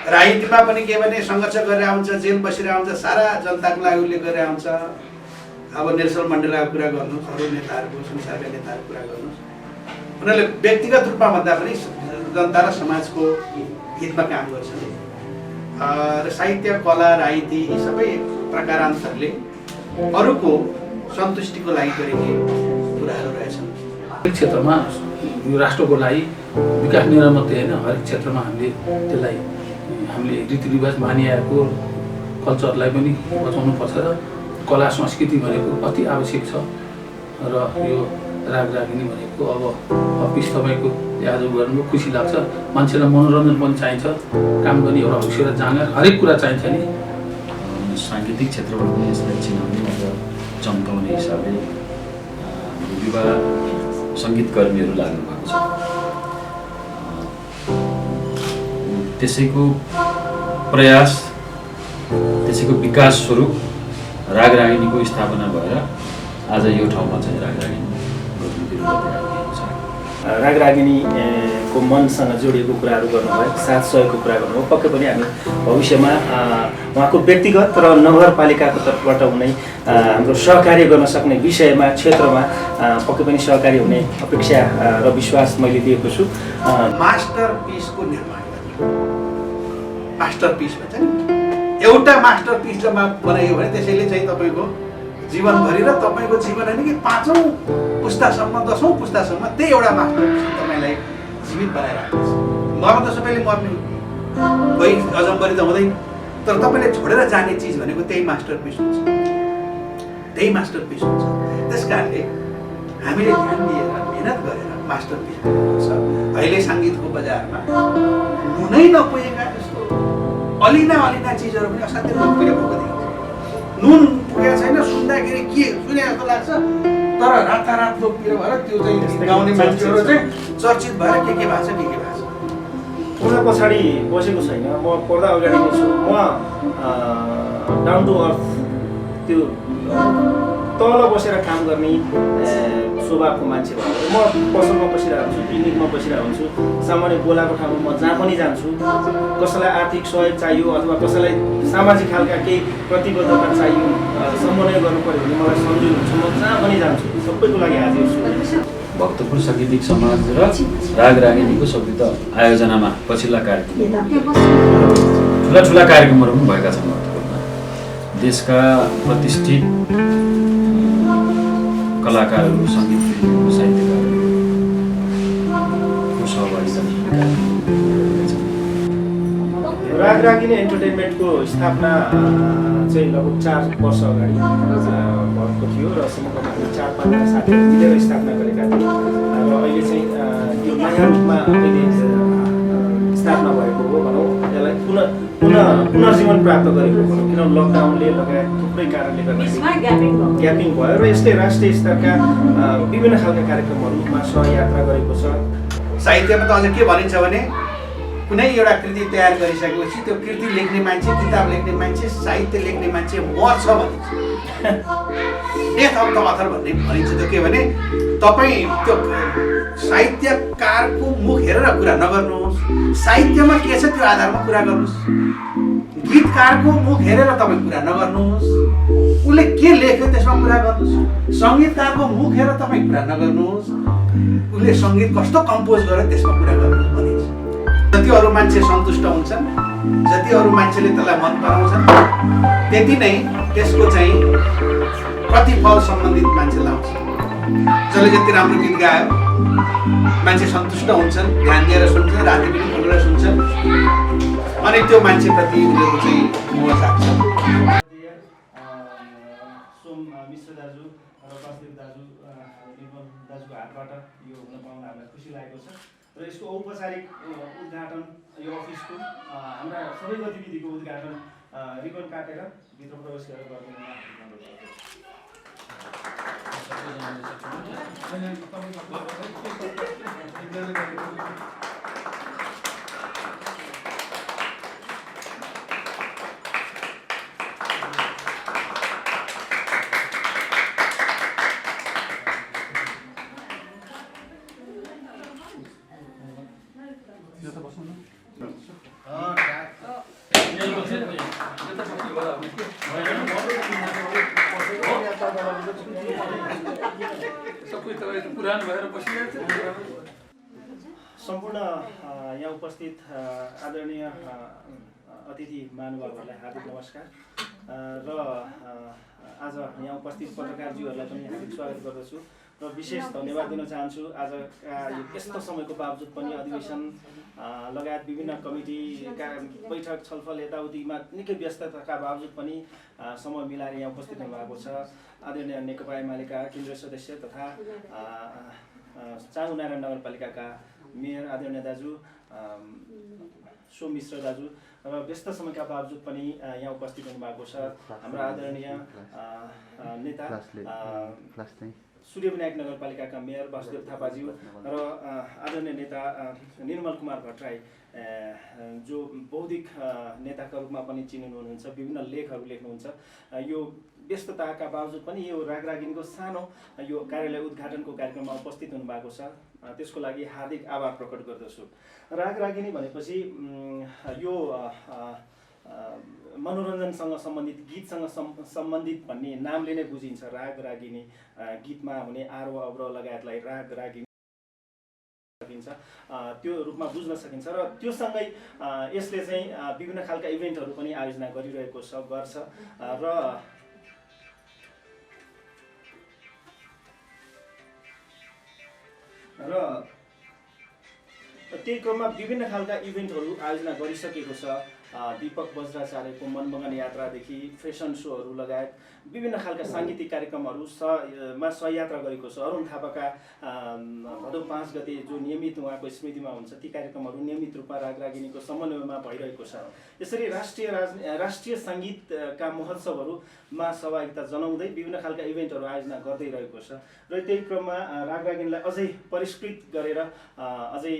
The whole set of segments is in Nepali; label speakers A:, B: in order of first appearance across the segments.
A: राजनीतिमा पनि के भने सङ्घर्ष गरेर आउँछ, जेल बसेर आउँछ, सारा जनताको लागि उसले गरेर आउँछ। अब नेल्सन मण्डेलाको कुरा गर्नुहोस्, अरू नेताहरूको संसारका नेताहरूको कुरा गर्नुहोस्, उनीहरूले व्यक्तिगत रूपमा भन्दा पनि जनता र समाजको हितमा काम गर्छन्। र साहित्य, कला, राजनीति यी सबै प्रकारान्तरले अरूको सन्तुष्टिको लागि गरिने कुराहरू रहेछन्।
B: हरेक क्षेत्रमा यो राष्ट्रको लागि विकास निर्माण मात्रै होइन, हरेक क्षेत्रमा हामीले रीतिरिवाज मानिआएको कल्चरलाई पनि बचाउनुपर्छ र कला संस्कृति भनेको अति आवश्यक छ। र यो रागरागिनी भनेको अब अफिस तपाईँको आज गर्नु खुसी लाग्छ, मान्छेलाई मनोरञ्जन पनि चाहिन्छ, काम गर्ने एउटा हौसला जाँगर हरेक कुरा चाहिन्छ नि।
C: साङ्गीतिक क्षेत्रबाट पनि यसलाई चिनाउने र चम्काउने हिसाबले युवा सङ्गीतकर्मीहरू लाग्नु भएको छ। त्यसैको प्रयास, त्यसैको विकास स्वरूप रागरागिनीको स्थापना भएर आज यो ठाउँमा चाहिँ रागरागिनी
D: रागरागिनीको मनसँग जोडिएको कुराहरू गर्नुभयो, साथ सहयोगको कुरा गर्नुभयो। पक्कै पनि हामी भविष्यमा उहाँको व्यक्तिगत र नगरपालिकाको तर्फबाट हुने हाम्रो सहकार्य गर्न सक्ने विषयमा, क्षेत्रमा पक्कै पनि सहकारी हुने अपेक्षा र विश्वास मैले दिएको छु।
A: मास्टरपिसको निर्माण गर्ने, मास्टरपिस भन्छ नि, एउटा मास्टरपिस जब बनायो भने त्यसैले चाहिँ तपाईँको जीवनभरि र तपाईँको जीवन होइन कि 5औं पुस्तासम्म 10औं पुस्तासम्म त्यही एउटा मास्टरपिस तपाईँलाई जीवित बनाइरहेको छ। मर्न त सबैले मर्ने हो, कोही अजम्बरी त हुँदैन, तर तपाईँले छोडेर जाने चिज भनेको त्यही मास्टरपिस हुन्छ, त्यही मास्टरपिस हुन्छ। त्यस कारणले हामीले ध्यान दिएर मेहनत गरेर मास्टरपिस बनाउनुपर्छ। अहिले सङ्गीतको बजारमा नुनै नपुगेका जस्तो अलिना चिजहरू पनि असाध्यै लोकप्रिय भएको देखिन्छ। नुन पुगेको छैन, सुन्दाखेरि के सुने जस्तो लाग्छ, तर रातारात लोकप्रिय भएर त्यो चाहिँ गाउने मान्छेहरू चाहिँ चर्चित भएर के भएको छ
D: पर्दा पछाडि बसेको छैन, म पर्दा अगाडि नै छु। म डाउन टु अर्थ, त्यो तल बसेर काम गर्ने स्वभावको मान्छे भएर म पसलमा बसिरहेको हुन्छु, क्लिनिकमा बसिरहेको हुन्छु, सामान्य बोलाको ठाउँमा म जहाँ पनि जान्छु। कसैलाई आर्थिक सहयोग चाहियो अथवा कसैलाई सामाजिक खालका केही प्रतिबद्धता चाहियो, समन्वय गर्नु पऱ्यो भने मलाई सम्झिनुहुन्छ, म जहाँ पनि जान्छु, सबैको लागि हाजिर छु।
C: भक्तपुर साङ्गीतिक समाज र रागरागिनीको संयुक्त आयोजनामा पछिल्ला कार्यक्रम, ठुला कार्यक्रमहरू पनि भएका छन् भक्तपुरमा। देशका प्रतिष्ठित कलाकारहरू, सङ्गीत साहित्यकारहरूको सहभागिता।
D: रागरागिनी एन्टरटेनमेन्टको स्थापना चाहिँ लगभग 4 वर्ष अगाडि भएको थियो र समग्रमा 4-5 साथीहरू मिलेर स्थापना गरेका थिए। र अहिले चाहिँ यो नयाँ रूपमा अहिले स्थापना भएको हो भनौँ, यसलाई पुनर्जीवन प्राप्त गरेको भनौँ, किन लकडाउनले लगायत थुप्रै कारणले गर्दा ग्यापिङ भयो र यसले राष्ट्रिय स्तरका विभिन्न खालका कार्यक्रमहरूमा सहयात्रा गरेको छ।
A: साहित्यमा त अझ के भनिन्छ भने कुनै एउटा कृति तयार गरिसकेपछि त्यो कृति लेख्ने मान्छे, किताब लेख्ने मान्छे, साहित्य लेख्ने मान्छे मर्छ भनिन्छ। डेथ अफ द अथर भन्ने भनिन्छ। त्यो के भने तपाईँ त्यो साहित्यकारको मुख हेरेर कुरा नगर्नुहोस्, साहित्यमा के छ त्यो आधारमा कुरा गर्नुहोस्। गीतकारको मुख हेरेर तपाईँ कुरा नगर्नुहोस्, उसले के लेख्यो त्यसमा कुरा गर्नुहोस्। सङ्गीतकारको मुख हेरेर तपाईँ कुरा नगर्नुहोस्, उसले सङ्गीत कस्तो कम्पोज गर्यो त्यसमा कुरा गर्नुहोस् भनिन्छ। जति अरू मान्छे सन्तुष्ट हुन्छन्, जति अरू मान्छेले त्यसलाई मन पराउँछन्, त्यति नै त्यसको चाहिँ प्रतिफल सम्बन्धित मान्छेलाई आउँछ। जसले जति राम्रो गीत गायो मान्छे सन्तुष्ट हुन्छन्, ध्यान दिएर सुन्छन्, राति पनि खुलेर सुन्छन्, अनि त्यो मान्छेप्रति उनीहरूको चाहिँ मोह जाग्छ।
D: सोम मिश्र दाजु र वासुदेव दाजु, निर्मल दाजुको हातबाट यो हुन पाउन हामीलाई खुसी लागेको छ। र यसको औपचारिक उद्घाटन, यो अफिसको हाम्रा सबै गतिविधिको उद्घाटन रिबन काटेर भित्र प्रवेश गरेर गरिदिनु
B: तपाईँ त पुरानो भएर बसिरहेको छ।
D: सम्पूर्ण यहाँ उपस्थित आदरणीय अतिथि महानुभावहरूलाई हार्दिक नमस्कार र आज यहाँ उपस्थित पत्रकारज्यूहरूलाई पनि हार्दिक स्वागत गर्दछु र विशेष धन्यवाद दिन चाहन्छु। आजका यो यस्तो समयको बावजुद पनि अधिवेशन लगायत विभिन्न कमिटीका बैठक छलफल यताउतिमा निकै व्यस्तताका बावजुद पनि समय मिलाएर यहाँ उपस्थित हुनुभएको छ। आदरणीय नेकपा एमालेका केन्द्रीय सदस्य तथा चाँगुनारायण नगरपालिकाका मेयर आदरणीय दाजु सोम मिश्र दाजु र व्यस्त समयका बावजुद पनि यहाँ उपस्थित हुनुभएको छ। हाम्रा आदरणीय नेता सूर्यविनायक नगरपालिकाका मेयर वासुदेव थापाज्यू र आदरणीय नेता निर्मल कुमार भट्टराई जो बौद्धिक नेताका रूपमा पनि चिनिनुहुन्छ, विभिन्न लेखहरू लेख्नुहुन्छ। यो व्यस्तताका बावजुद पनि यो रागरागिनीको सानो यो कार्यालय उद्घाटनको कार्यक्रममा उपस्थित हुनुभएको छ, त्यसको लागि हार्दिक आभार प्रकट गर्दछु। रागरागिनी भनेपछि यो मनोरञ्जनसँग सम्बन्धित गीतसँग सम्बन्धित भन्ने नामले नै बुझिन्छ। राग रागिनी गीतमा हुने आरोह अवरोह लगायतलाई राग रागिनी सकिन्छ, त्यो रूपमा बुझ्न सकिन्छ र त्यो सँगै यसले चाहिँ विभिन्न खालका इभेन्टहरू पनि आयोजना गरिरहेको गर्छ र त्यही क्रममा विभिन्न खालका इभेन्टहरू आयोजना गरिसकेको छ। दीपक बज्राचार्यको मनमगन यात्रादेखि फेसन सोहरू लगायत विभिन्न खालका साङ्गीतिक कार्यक्रमहरूमा सहयात्रा गरेको छ। अरुण थापाका भदौ 5 गते जो नियमित उहाँको स्मृतिमा हुन्छ ती कार्यक्रमहरू नियमित रूपमा रागरागिनीको समन्वयमा भइरहेको छ। यसरी राष्ट्रिय सङ्गीतका महोत्सवहरूमा सहभागिता जनाउँदै विभिन्न खालका इभेन्टहरू आयोजना गर्दै रहेको छ र त्यही क्रममा रागरागिनीलाई अझै परिष्कृत गरेर अझै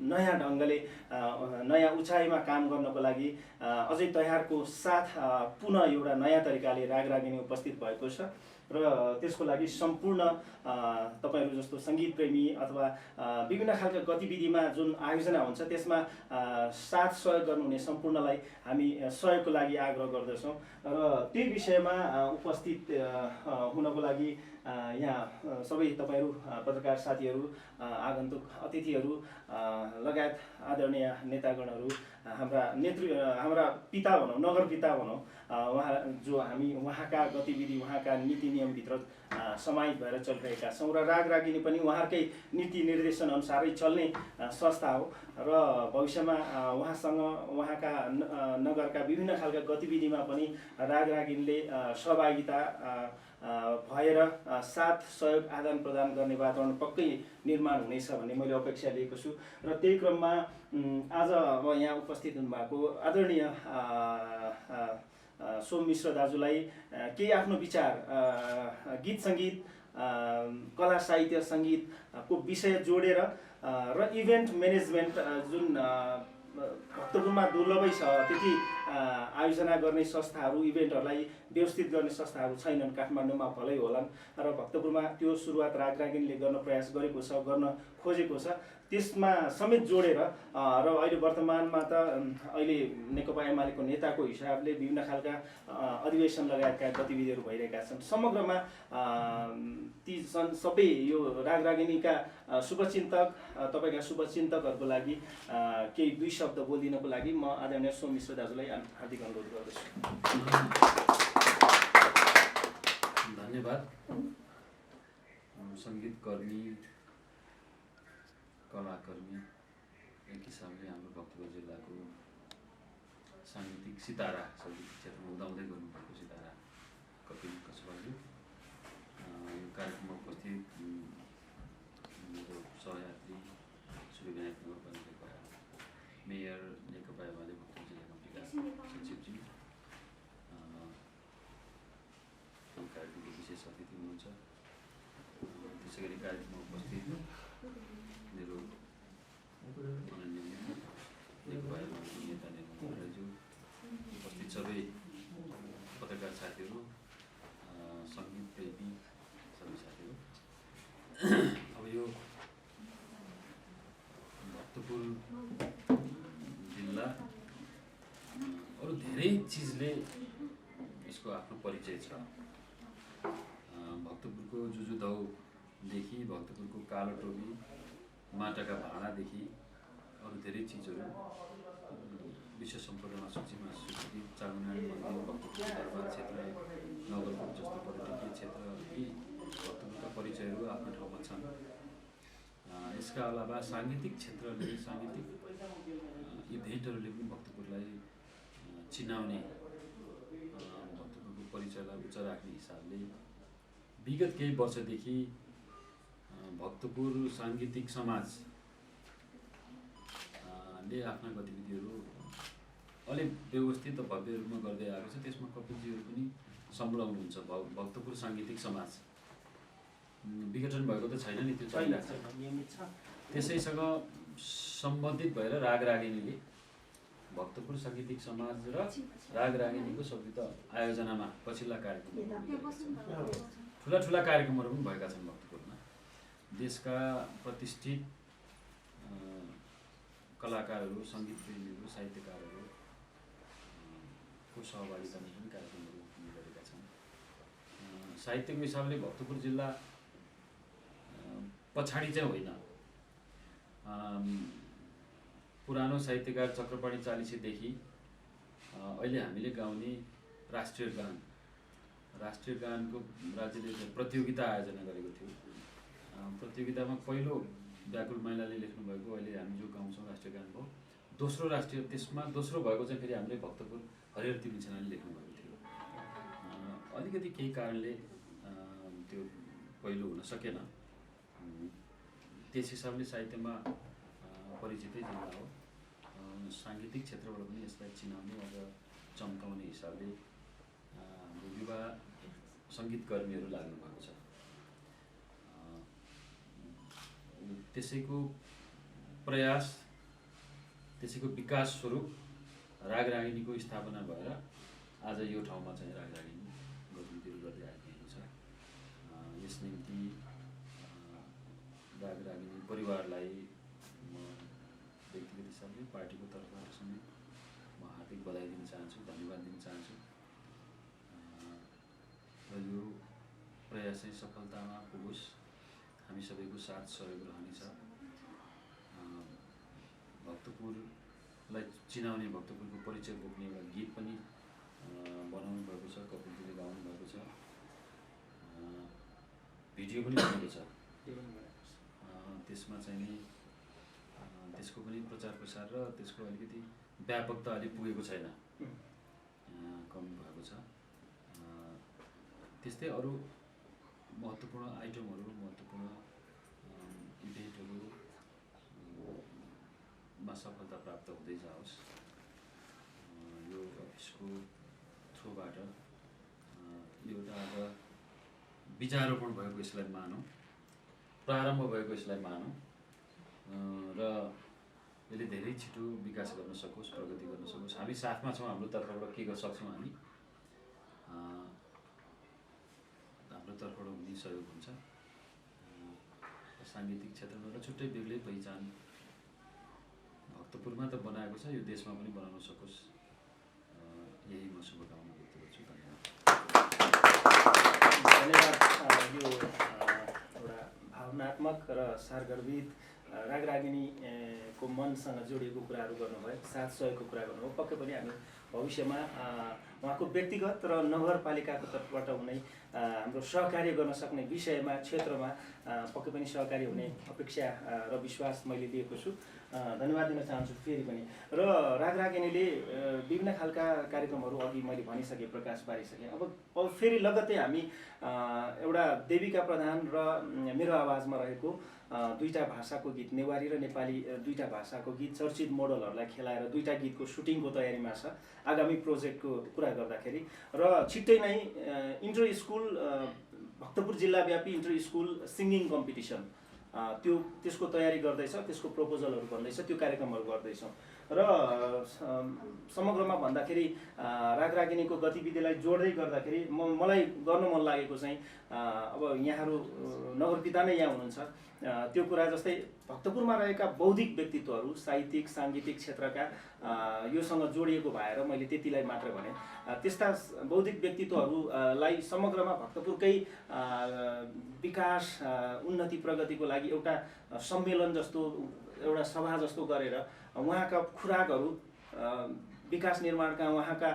D: नयाँ ढङ्गले नयाँ उचाइमा काम गर्नको लागि अझै तयारको साथ पुनः एउटा नयाँ तरिकाले रागरागिनी उपस्थित भएको छ र त्यसको लागि सम्पूर्ण तपाईहरू जस्तो सङ्गीत प्रेमी अथवा विभिन्न खालका गतिविधिमा जुन आयोजना हुन्छ त्यसमा साथ सहयोग गर्नुहुने सम्पूर्णलाई हामी सहयोगको लागि आग्रह गर्दछौँ र त्यही विषयमा उपस्थित हुनको लागि यहाँ सबै तपाईहरू पत्रकार साथीहरू, आगन्तुक अतिथिहरू लगायत आदरणीय नेतागणहरू, हाम्रा पिता भनौँ, नगर पिता भनौँ, उहाँ जो हामी उहाँका गतिविधि उहाँका नीति नियमभित्र समाहित भएर चलिरहेका छौँ र रागरागिनी पनि उहाँकै नीति निर्देशन अनुसारै चल्ने संस्था हो र भविष्यमा उहाँसँग उहाँका नगरका विभिन्न खालका गतिविधिमा पनि रागरागिनीले सहभागिता भएर साथ सहयोग आदान प्रदान गर्ने वातावरण पक्कै निर्माण हुनेछ भन्ने मैले अपेक्षा लिएको छु र त्यही क्रममा आज अब यहाँ उपस्थित हुनुभएको आदरणीय सोम मिश्र दाजुलाई केही आफ्नो विचार गीत सङ्गीत कला साहित्य सङ्गीतको विषय जोडेर र इभेन्ट म्यानेजमेन्ट जुन भक्तपुरमा दुर्लभै छ, त्यति आयोजना गर्ने संस्थाहरू इभेन्टहरूलाई व्यवस्थित गर्ने संस्थाहरू छैनन्, काठमाडौँमा भलै होलान् र भक्तपुरमा त्यो सुरुवात रागरागिनीले गर्न प्रयास गरेको छ, गर्न खोजेको छ। त्यसमा समेत जोडेर र अहिले वर्तमानमा त अहिले नेकपा एमालेको नेताको हिसाबले विभिन्न खालका अधिवेशन लगायतका गतिविधिहरू भइरहेका छन्। समग्रमा ती सबै यो रागरागिनीका शुभचिन्तक, तपाईँका शुभचिन्तकहरूको लागि केही 2 शब्द बोलिदिनको लागि म आदरणीय सोम मिश्र दाजुलाई हार्दिक अनुरोध गर्दछु।
C: धन्यवाद। सङ्गीतकर्मी, कलाकर्मी एक हिसाबले हाम्रो भक्तपुर जिल्लाको साङ्गीतिक सितारा, सङ्गीत क्षेत्रमा उदाउँदै गर्नुभएको सितारा कपिल कसवाजी यो कार्यक्रममा उपस्थित मेरो सहयात्री सूर्यविनायक नगरपालिकाका मेयर, नेकपा एमाले भक्तपुर जिल्लाका विकास सचिवजी, कार्यक्रमको विशेष अतिथि हुनुहुन्छ, त्यसै गरी कार्यक्रममा उपस्थित मेरो अनन्य नेकपा एमालेको नेता निर्मलज्यू, उपस्थित सबै पत्रकार साथीहरू, सङ्गीत प्रेमी सबै साथीहरू। अब यो भक्तपुर जिल्ला अरू धेरै चिजले यसको आफ्नो परिचय छ। भक्तपुरको जुजुदौ देखि भक्तपुरको कालो टोपी माटाका भाँडादेखि अरू धेरै चिजहरू विश्व सम्पदामा सूचीमा स्वीकृत चामुण्डानी मन्दिर भक्तपुर दरबार क्षेत्र नगरकोट जस्तो पर्यटकीय क्षेत्र यी भक्तपुरका परिचयहरू आफ्नो ठाउँमा छन्। यसका अलावा साङ्गीतिक क्षेत्रले साङ्गीतिक इभेन्टहरूले पनि भक्तपुरलाई चिनाउने भक्तपुरको परिचयलाई उच्च राख्ने हिसाबले विगत केही वर्षदेखि भक्तपुर साङ्गीतिक समाज ले आफ्ना गतिविधिहरू अलिक व्यवस्थित र भव्य रूपमा गर्दै आएको छ। त्यसमा कपिलजीहरू पनि संलग्न हुनुहुन्छ। भक्तपुर साङ्गीतिक समाज विघटन भएको त छैन नि, त्यो चलिरहेको छ। त्यसैसँग सम्बन्धित भएर रागरागिनीले भक्तपुर साङ्गीतिक समाज र रागरागिनीको संयुक्त आयोजनामा पछिल्ला कार्यक्रमहरू ठुला कार्यक्रमहरू पनि भएका छन्। भक्तपुरमा देशका प्रतिष्ठित कलाकारहरू, सङ्गीत प्रेमीहरू, साहित्यकारहरूको सहभागितामा पनि कार्यक्रमहरू हुने गरेका छन्। साहित्यको हिसाबले भक्तपुर जिल्ला पछाडि चाहिँ होइन। पुरानो साहित्यकार चक्रपाणी चालिसेदेखि अहिले हामीले गाउने राष्ट्रिय गानको राज्यले प्रतियोगिता आयोजना गरेको थियो। प्रतियोगितामा पहिलो व्याकुल मैनाले लेख्नुभएको अहिले हामी जो गाउँछौँ राष्ट्रिय गान भयो। दोस्रो राष्ट्रिय, त्यसमा दोस्रो भएको चाहिँ फेरि हामीले भक्तपुर हरिहर तिमी सेनाले लेख्नुभएको थियो। अलिकति केही कारणले त्यो पहिलो हुन सकेन। त्यस हिसाबले साहित्यमा परिचितै जिल्ला हो। साङ्गीतिक क्षेत्रबाट पनि यसलाई चिनाउने अझ चम्काउने हिसाबले हाम्रो युवा सङ्गीतकर्मीहरू लाग्नु भएको छ। त्यसैको प्रयास, त्यसैको विकास स्वरूप रागरागिनीको स्थापना भएर आज यो ठाउँमा चाहिँ रागरागिनी गतिविधिहरू गर्दै आइरहेको छ। यस निम्ति रागरागिनी परिवारलाई म व्यक्तिगत हिसाबले पार्टीको तर्फबाट समेत म हार्दिक बधाई दिन चाहन्छु, धन्यवाद दिन चाहन्छु। र यो प्रयास चाहिँ सफलतामा पुगोस्, हामी सबैको साथ सहयोग रहनेछ। भक्तपुरलाई चिनाउने, भक्तपुरको परिचय बोक्ने एउटा गीत पनि बनाउनु भएको छ, कपिलजीले गाउनु भएको छ, भिडियो पनि बनेको छ। त्यसमा चाहिँ नि त्यसको पनि प्रचार प्रसार र त्यसको अलिकति व्यापकता अलि पुगेको छैन, कमी भएको छ। त्यस्तै अरू महत्त्वपूर्ण आइटमहरू, महत्त्वपूर्ण इभेन्टहरूमा सफलता प्राप्त हुँदै जाओस्। यो अफिसको थ्रुबाट एउटा अब बिजारोपण भएको यसलाई मानौँ, प्रारम्भ भएको यसलाई मानौँ र यसले धेरै छिटो विकास गर्न सकोस्, प्रगति गर्न सकोस्। हामी साथमा छौँ, हाम्रो तर्फबाट के गर्न सक्छौँ हामी, हाम्रो तर्फबाट हुने सहयोग हुन्छ। साङ्गीतिक क्षेत्रमा एउटा छुट्टै बेग्लै पहिचान भक्तपुरमा त बनाएको छ, यो देशमा पनि बनाउन सकोस्, यही म शुभकामना व्यक्त गर्छु।
D: धन्यवाद। यो एउटा भावनात्मक र सारगर्भित रागरागिनीको मनसँग जोडिएको कुराहरू गर्नुभयो, साथ सहयोगको कुरा गर्नुभयो। पक्कै पनि हामी भविष्यमा उहाँको व्यक्तिगत र नगरपालिकाको तर्फबाट हुने हाम्रो सहकार्य गर्न सक्ने विषयमा, क्षेत्रमा पक्कै पनि सहकारी हुने अपेक्षा र विश्वास मैले दिएको छु। धन्यवाद दिन चाहन्छु फेरि पनि। र रागरागिनीले विभिन्न खालका कार्यक्रमहरू अघि मैले भनिसकेँ, प्रकाश पारिसकेँ। अब फेरि लगत्तै हामी एउटा देविका प्रधान र मेरो आवाजमा रहेको दुईटा भाषाको गीत, नेवारी र नेपाली दुईटा भाषाको गीत चर्चित मोडलहरूलाई खेलाएर दुईटा गीतको सुटिङको तयारीमा छ आगामी प्रोजेक्टको कुरा गर्दाखेरि। र छिट्टै नै इन्टर स्कुल भक्तपुर जिल्लाव्यापी इन्टर स्कुल सिङ्गिङ कम्पिटिसन त्यसको तयारी गर्दैछ, त्यसको प्रपोजलहरू भन्दैछ, त्यो कार्यक्रमहरू गर्दैछौँ। र समग्रमा भन्दाखेरि रागरागिनीको गतिविधिलाई जोड्दै गर्दाखेरि मलाई गर्न मन लागेको चाहिँ अब यहाँहरू नगरपिता नै यहाँ हुनुहुन्छ, त्यो कुरा जस्तै भक्तपुरमा रहेका बौद्धिक व्यक्तित्वहरू साहित्यिक साङ्गीतिक क्षेत्रका योसँग जोडिएको भएर मैले त्यतिलाई मात्र भने, त्यस्ता बौद्धिक व्यक्तित्वहरूलाई समग्रमा भक्तपुरकै विकास उन्नति प्रगतिको लागि एउटा सम्मेलन जस्तो एउटा सभा जस्तो गरेर उहाँका खुराकहरू विकास निर्माणका उहाँका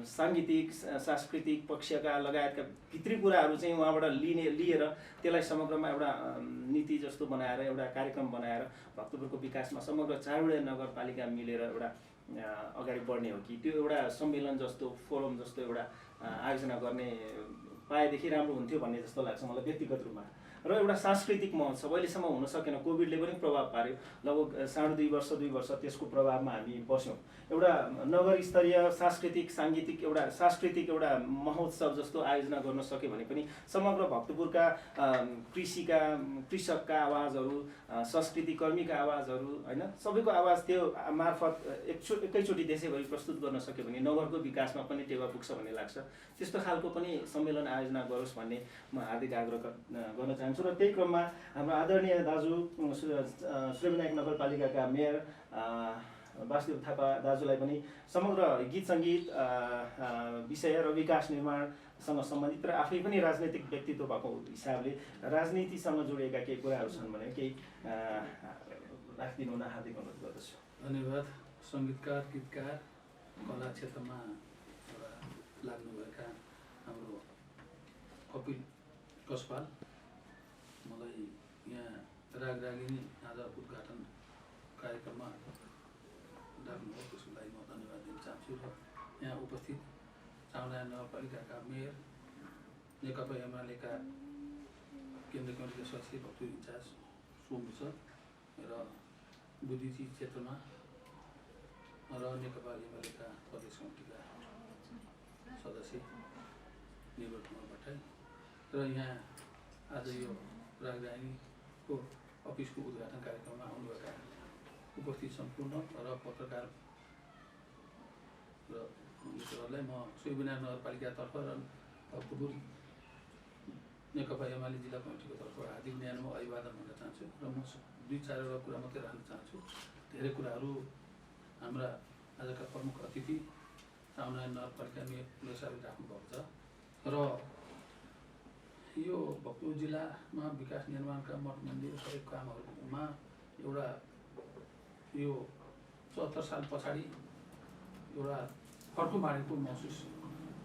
D: साङ्गीतिक सांस्कृतिक पक्षका लगायतका भित्री कुराहरू चाहिँ उहाँबाट लिएर त्यसलाई समग्रमा एउटा नीति जस्तो बनाएर एउटा कार्यक्रम बनाएर भक्तपुरको विकासमा समग्र चारवटा नगरपालिका मिलेर एउटा अगाडि बढ्ने हो कि त्यो एउटा सम्मेलन जस्तो फोरम जस्तो एउटा आयोजना गर्ने पाएदेखि राम्रो हुन्थ्यो भन्ने जस्तो लाग्छ मलाई व्यक्तिगत रूपमा। र एउटा सांस्कृतिक महोत्सव अहिलेसम्म हुन सकेन, कोभिडले पनि प्रभाव पार्यो, लगभग 2.5 वर्ष त्यसको प्रभावमा हामी बस्यौँ। एउटा नगर स्तरीय सांस्कृतिक साङ्गीतिक एउटा सांस्कृतिक एउटा महोत्सव जस्तो आयोजना गर्न सक्यो भने पनि समग्र भक्तपुरका कृषकका आवाजहरू, संस्कृति कर्मीका आवाजहरू होइन सबैको आवाज त्यो मार्फत एकैचोटि देशैभरि प्रस्तुत गर्न सक्यो भने नगरको विकासमा पनि टेवा पुग्छ भन्ने लाग्छ। त्यस्तो खालको पनि सम्मेलन आयोजना गरोस् भन्ने म हार्दिक आग्रह गर्न चाहन्छु। र त्यही क्रममा हाम्रो आदरणीय दाजु श्रीविनायक नगरपालिकाका मेयर वासुदेव थापा दाजुलाई पनि समग्र गीत सङ्गीत विषय र विकास निर्माणसँग सम्बन्धित र आफै पनि राजनैतिक व्यक्तित्व भएको हिसाबले राजनीतिसँग जोडिएका केही कुराहरू छन् भने केही राखिदिनु हुन हार्दिक अनुरोध गर्दछु।
B: धन्यवाद। सङ्गीतकार गीतकार कला क्षेत्रमा लाग्नुभएका हाम्रो कपिल कस्वाल मलाई यहाँ रागरागिनी आज उद्घाटन कार्यक्रममा लाग्नुभयो, त्यसको लागि म धन्यवाद दिन चाहन्छु। र यहाँ उपस्थित चाउना नगरपालिकाका मेयर, नेकपा एमालेका केन्द्रीय कमिटीका सदस्य भक्तपुर इन्चार्ज सोम सर र बुद्धिजीवी क्षेत्रमा र नेकपा एमालेका प्रदेश कमिटीका सदस्य निर्मल कुमार भट्टराई र यहाँ आज यो रागरागिनीको अफिसको उद्घाटन कार्यक्रममा आउनुभएका उपस्थित सम्पूर्ण र पत्रकार र मित्रहरूलाई म श्रीविनायक नगरपालिकातर्फ र भक्तपुर नेकपा एमाले जिल्ला कमिटीको तर्फबाट हार्दिक न्याय म अभिवादन भन्न चाहन्छु। र म 2-4 कुरा मात्रै राख्न चाहन्छु। धेरै कुराहरू हाम्रा आजका प्रमुख अतिथि चाउना नगरपालिका मेयर साहबले राख्नुभएको छ। र यो भक्तपुर जिल्लामा विकास निर्माणका मठ मन्दिर सबै कामहरूमा एउटा यो 74 साल पछाडि एउटा फर्को मारेको महसुस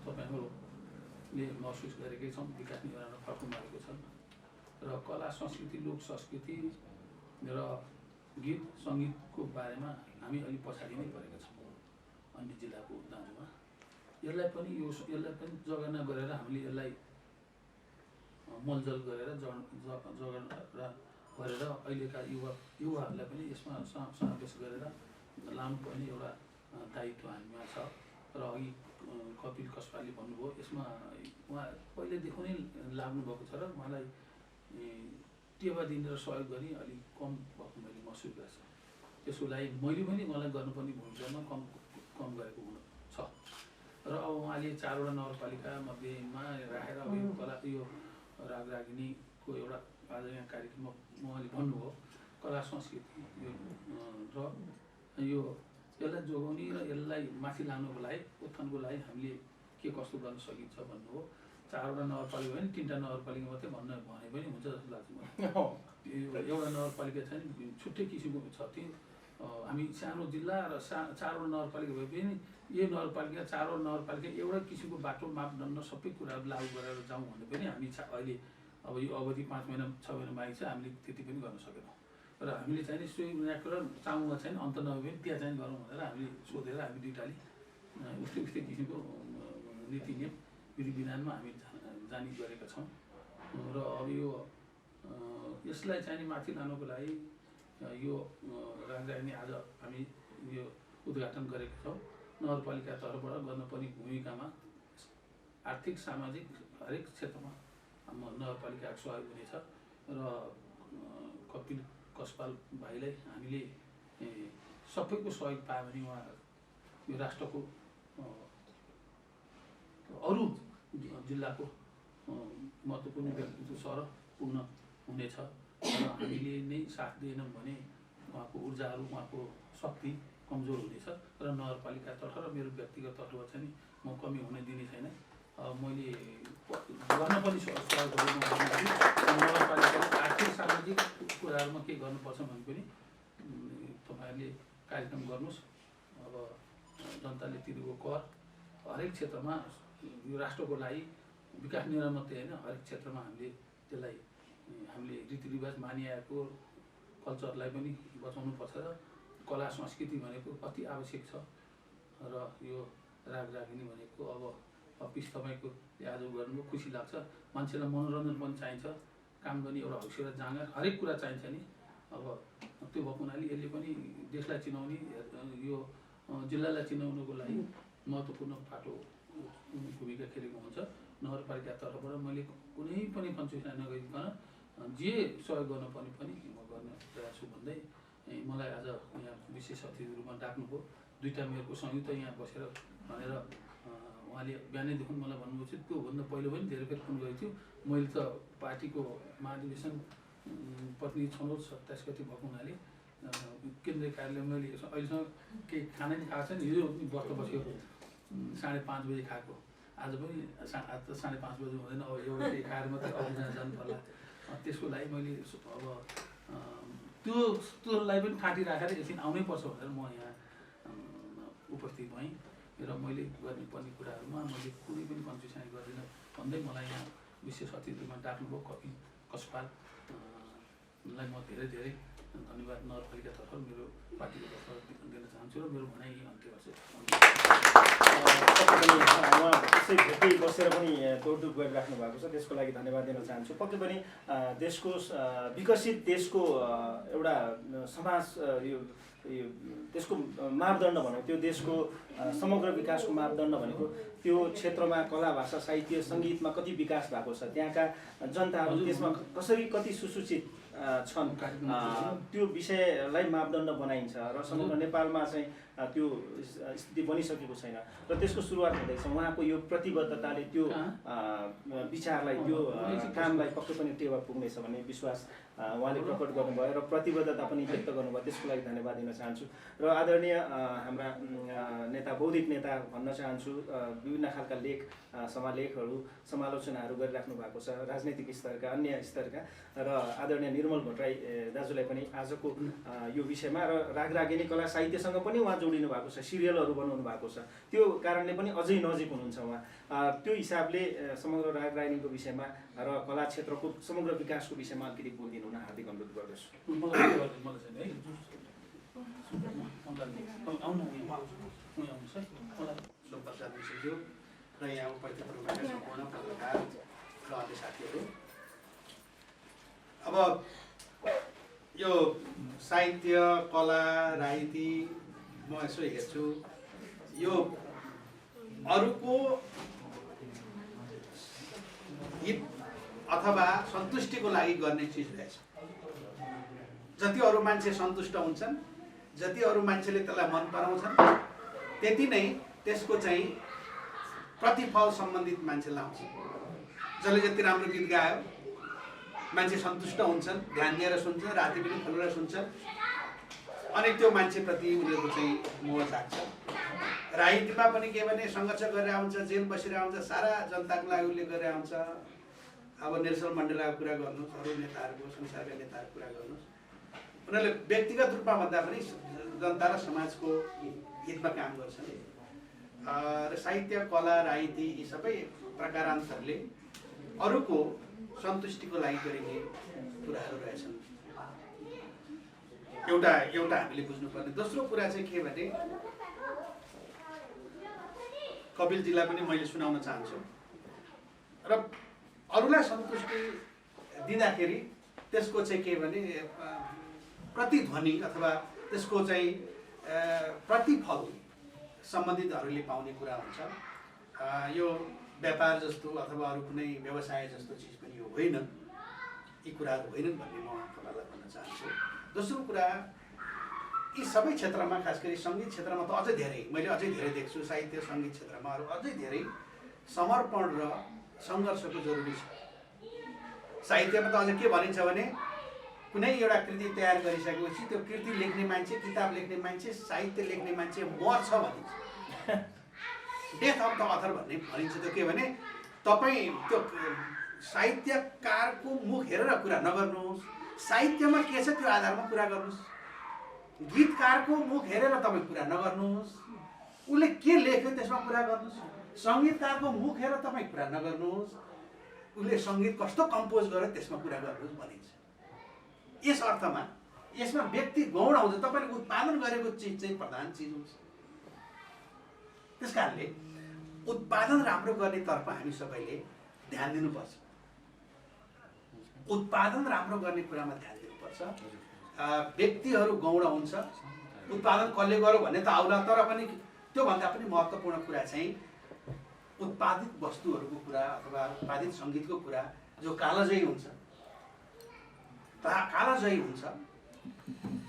B: तपाईँहरूले महसुस गरेकै छौँ। विकास निर्माणमा फर्को मारेको छन् र कला संस्कृति लोक संस्कृति र गीत सङ्गीतको बारेमा हामी अलि पछाडि नै परेका छौँ अन्य जिल्लाको दाजुमा। यसलाई पनि जगेर्ना गरेर हामीले यसलाई मलजल गरेर जगेर्ना गरेर अहिलेका युवाहरूलाई पनि यसमा समावेश गरेर लानुपर्ने एउटा दायित्व हामीमा छ। र अघि कपिल कस्वालले भन्नुभयो यसमा उहाँ पहिलेदेखि नै लाग्नुभएको छ र उहाँलाई टेवा दिने र सहयोग गर्ने अलिक कम भएको मैले महसुस गर्छु। त्यसको लागि मैले पनि उहाँलाई गर्नुपर्ने भूमिकामा कम गरेको हुन छ। र अब उहाँले 4वटा नगरपालिका मध्येमा राखेर अब यो कला यो रागरागिनीको एउटा आज यहाँ कार्यक्रममा उहाँले भन्नुभयो कला संस्कृति र यो यसलाई जोगाउने र यसलाई माथि लानुको लागि उत्थानको लागि हामीले के कस्तो गर्न सकिन्छ भन्नुभयो। 4वटा नगरपालिका होइन 3टा नगरपालिका मात्रै भने पनि हुन्छ जस्तो लाग्छ मलाई। एउटा नगरपालिका चाहिँ छुट्टै किसिमको छ। त्यो हामी सानो जिल्ला र 4वटा नगरपालिका भए पनि यो नगरपालिका 4वटा नगरपालिका एउटा किसिमको बाटो मापदण्ड सबै कुराहरू लागू गरेर जाउँ भने पनि हामी अहिले अब यो अवधि 5 महिना 6 महिना बाँकी छ, हामीले त्यति पनि गर्न सकेनौँ। र हामीले चाहिँ श्रीविनायक र चाउमा चाहिँ अन्त नभए पनि त्यहाँ चाहिँ गरौँ भनेर हामीले सोधेर हामी दुईटाले उस्तै किसिमको नीति नियम विधि विधानमा हामी जानी गरेका छौँ। र अब यो यसलाई चाहिँ माथि लानुको लागि यो रागरागिनी आज हामी यो उद्घाटन गरेका छौँ। नगरपालिका तर्फबाट गर्नुपर्ने भूमिकामा आर्थिक सामाजिक हरेक क्षेत्रमा हाम्रो नगरपालिकाको सहयोग हुनेछ। र कपिल कस्वाल भाइलाई हामीले सबैको सहयोग पायो भने उहाँ यो राष्ट्रको अरू जिल्लाको महत्त्वपूर्ण व्यक्तित्व सर पुग्न हुनेछ र हामीले नै साथ दिएनौँ भने उहाँको ऊर्जाहरू उहाँको शक्ति कमजोर हुनेछ र नगरपालिकातर्फ र मेरो व्यक्तिगत तर्फबाट चाहिँ म कमी हुन दिने छैन। मैले गर्न पनि सहयोग गरेँ नगरपालिकाले आर्थिक सामाजिक कुराहरूमा के गर्नुपर्छ भने पनि तपाईँहरूले कार्यक्रम गर्नुहोस्। अब जनताले तिरेको कर हरेक क्षेत्रमा यो राष्ट्रको लागि विकास निर्माण मात्रै होइन हरेक क्षेत्रमा हामीले रीतिरिवाज मानिआएको कल्चरलाई पनि बचाउनुपर्छ र कला संस्कृति भनेको अति आवश्यक छ र यो रागरागिनी भनेको अब अफिस तपाईँको आज गर्नु खुसी लाग्छ। मान्छेलाई मनोरञ्जन पनि चाहिन्छ, काम गर्ने एउटा हौसला जाँगर हरेक कुरा चाहिन्छ नि। अब त्यो भएको हुनाले यसले पनि देशलाई चिनाउने यो जिल्लालाई चिनाउनुको लागि महत्त्वपूर्ण पाटो भूमिका खेलेको हुन्छ। नगरपालिका तर्फबाट मैले कुनै पनि कन्सेसन नगरिकन जे सहयोग गर्नुपर्ने पनि म गर्न प्रयास छु भन्दै मलाई आज यहाँ विशेष अतिथिहरूमा डाक्नुभयो। दुईवटा मेयरको संयुक्त यहाँ बसेर भनेर उहाँले बिहानैदेखि मलाई भन्नुभएको थियो। त्योभन्दा पहिलो पनि धेरै फेर फोन गरेको थियो। मैले त पार्टीको महाधिवेशन प्रतिनिधि छनौट 27 गति भएको हुनाले केन्द्रीय कार्यालय मैले अहिलेसम्म केही खाना नि खाएको छैन। हिजो व्रत बसेको 5:30 बजी खाएको, आज पनि 5:30 बजी हुँदैन। अब एउटा केही खाएर मात्रै अरू जानु पर्ला। त्यसको लागि मैले अब त्योलाई पनि ठाँटी राखेर एकछिन आउनै पर्छ भनेर म यहाँ उपस्थित भएँ र मैले गर्नुपर्ने कुराहरूमा मैले कुनै पनि कन्सेसन गर्दिनँ भन्दै मलाई यहाँ विशेष अतिथिमा डाक्नुभयो। कपि कस्पाललाई म धेरै धेरै धन्यवाद नगरपालिकातर्फ मेरो पार्टीको तर्फ दिन चाहन्छु र मेरो भनाइ यही अन्त्य गर्छु।
D: उहाँ त्यसै भेटी बसेर पनि दौडधुप गरिराख्नु भएको छ, त्यसको लागि धन्यवाद दिन चाहन्छु। पक्कै पनि देशको विकसित देशको एउटा समाज यो त्यसको मापदण्ड भनेको त्यो देशको समग्र विकासको मापदण्ड भनेको त्यो क्षेत्रमा कला भाषा साहित्य सङ्गीतमा कति विकास भएको छ, त्यहाँका जनताहरू त्यसमा कसरी कति सुसूचित छन्, त्यो विषयलाई मापदण्ड बनाइन्छ र समग्र नेपालमा चाहिँ त्यो स्थिति बनिसकेको छैन र त्यसको सुरुवात हुँदैछ। उहाँको यो प्रतिबद्धताले त्यो विचारलाई त्यो कामलाई पक्कै पनि टेवा पुग्नेछ भन्ने विश्वास उहाँले प्रकट गर्नुभयो र प्रतिबद्धता पनि व्यक्त गर्नुभयो। त्यसको लागि धन्यवाद दिन चाहन्छु र आदरणीय हाम्रा नेता बौद्धिक नेता भन्न चाहन्छु। विभिन्न खालका लेख समालेखहरू समालोचनाहरू गरिराख्नु भएको छ राजनैतिक स्तरका अन्य स्तरका र आदरणीय निर्मल भट्टराई दाजुलाई पनि आजको यो विषयमा र रागरागिनी कला साहित्यसँग पनि उहाँ जोडिनु भएको छ, सिरियलहरू बनाउनु भएको छ, त्यो कारणले पनि अझै नजिक हुनुहुन्छ उहाँ। त्यो हिसाबले समग्र रागरागिनीको विषयमा र कला क्षेत्रको समग्र विकासको विषयमा अलिकति बोलिदिनु हुन हार्दिक अनुरोध गर्दछु।
A: र यहाँ उपस्थित हुनुभएका सम्पूर्ण पत्रकार र अन्य साथीहरू, अब यो साहित्य कला राजनीति म यसो हेर्छु, यो अरूको हित अथवा सन्तुष्टिको लागि गर्ने चिज रहेछ। जति अरू मान्छे सन्तुष्ट हुन्छन्, जति अरू मान्छेले त्यसलाई मन पराउँछन्, त्यति नै त्यसको चाहिँ प्रतिफल सम्बन्धित मान्छेलाई आउँछ। जसले जति राम्रो गीत गायो मान्छे सन्तुष्ट हुन्छन्, ध्यान दिएर सुन्छन्, राति पनि खोलेर सुन्छन्, अनि त्यो मान्छेप्रति उनीहरूको चाहिँ मोह जाग्छ। राजनीतिमा पनि के भने सङ्घर्ष गरेर आउँछ, जेल बसेर आउँछ, सारा जनताको लागि उसले गरेर आउँछ। अब नेल्सन मण्डेलाको कुरा गर्नुहोस्, अरू नेताहरूको संसारका नेताहरूको कुरा गर्नुहोस्, उनीहरूले व्यक्तिगत रूपमा भन्दा पनि जनता र समाजको हितमा काम गर्छन्। र साहित्य कला राजनीति यी सबै प्रकारान्तरले अरूको सन्तुष्टिको लागि गरिने कुराहरू रहेछन्। एउटा हामीले बुझ्नुपर्ने। दोस्रो कुरा चाहिँ के भने कपिलजीलाई पनि मैले सुनाउन चाहन्छु र अरूलाई सन्तुष्टि दिँदाखेरि त्यसको चाहिँ के भने प्रतिध्वनि अथवा त्यसको चाहिँ प्रतिफल सम्बन्धितहरूले पाउने कुरा हुन्छ। यो व्यापार जस्तो अथवा अरू कुनै व्यवसाय जस्तो चिज पनि यो होइन, यी कुराहरू होइनन् भन्ने म तपाईँलाई भन्न चाहन्छु। दोस्रो कुरा यी सबै क्षेत्रमा खास गरी सङ्गीत क्षेत्रमा त अझै धेरै मैले अझै धेरै देख्छु। साहित्य सङ्गीत क्षेत्रमा अरू अझै धेरै समर्पण र सङ्घर्षको जरुरी छ। साहित्यमा त अझ के भनिन्छ भने कुनै एउटा कृति तयार गरिसकेपछि त्यो कृति लेख्ने मान्छे, किताब लेख्ने मान्छे, साहित्य लेख्ने मान्छे मर्छ भनिन्छ। डेथ अफ द अथर भन्ने भनिन्छ। त्यो के भने तपाईँ त्यो साहित्यकारको मुख हेरेर कुरा नगर्नुहोस्, साहित्यमा के छ त्यो आधारमा कुरा गर्नुहोस्। गीतकारको मुख हेरेर तपाईँ कुरा नगर्नुहोस्, उसले के लेख्यो त्यसमा कुरा गर्नुहोस्। सङ्गीतकारको मुख हेरेर तपाईँ कुरा नगर्नुहोस्, उसले सङ्गीत कस्तो कम्पोज गर्यो त्यसमा कुरा गर्नुहोस् भनिन्छ। यस अर्थमा यसमा व्यक्ति गौण आउँछ। तपाईँले उत्पादन गरेको चिज चाहिँ प्रधान चिज हुन्छ। त्यस कारणले उत्पादन राम्रो गर्नेतर्फ हामी सबैले ध्यान दिनुपर्छ। उत्पादन राम्रो गर्ने कुरामा ध्यान दिनुपर्छ। व्यक्तिहरू गौण हुन्छ। उत्पादन कसले गर्यो भन्ने त आउला, तर पनि त्योभन्दा पनि महत्त्वपूर्ण कुरा चाहिँ उत्पादित वस्तुहरूको कुरा अथवा उत्पादित सङ्गीतको कुरा जो कालजयी हुन्छ, कालजयी हुन्छ।